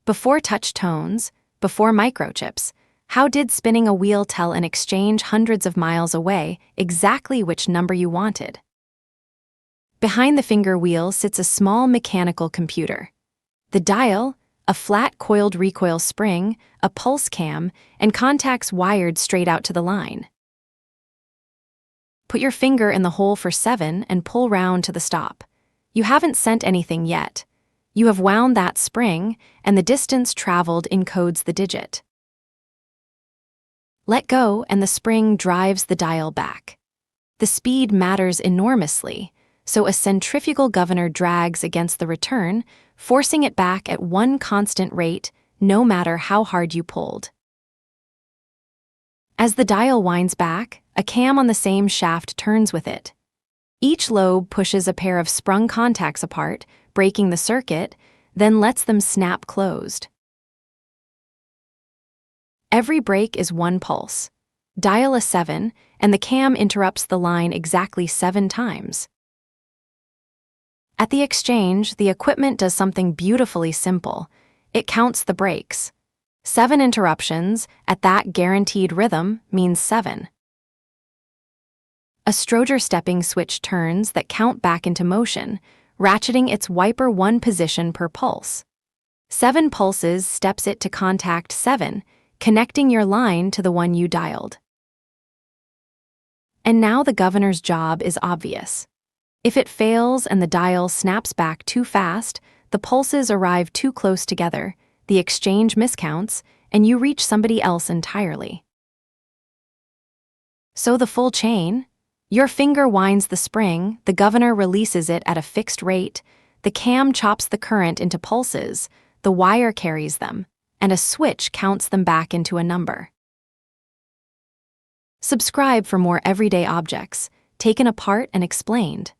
Before touch tones, before microchips, how did spinning a wheel tell an exchange hundreds of miles away exactly which number you wanted? Behind the finger wheel sits a small mechanical computer. The dial, a flat coiled recoil spring, a pulse cam, and contacts wired straight out to the line. Put your finger in the hole for 7 and pull round to the stop. You haven't sent anything yet. You have wound that spring, and the distance traveled encodes the digit. Let go, and the spring drives the dial back. The speed matters enormously, so a centrifugal governor drags against the return, forcing it back at one constant rate, no matter how hard you pulled. As the dial winds back, a cam on the same shaft turns with it. Each lobe pushes a pair of sprung contacts apart, breaking the circuit, then lets them snap closed. Every break is one pulse. Dial a 7, and the cam interrupts the line exactly 7 times. At the exchange, the equipment does something beautifully simple. It counts the breaks. 7 interruptions at that guaranteed rhythm means 7. A Stroger stepping switch turns that count back into motion, ratcheting its wiper 1 position per pulse. 7 pulses steps it to contact 7, connecting your line to the one you dialed. And now the governor's job is obvious. If it fails and the dial snaps back too fast, the pulses arrive too close together, the exchange miscounts, and you reach somebody else entirely. So the full chain: your finger winds the spring, the governor releases it at a fixed rate, the cam chops the current into pulses, the wire carries them, and a switch counts them back into a number. Subscribe for more everyday objects, taken apart and explained.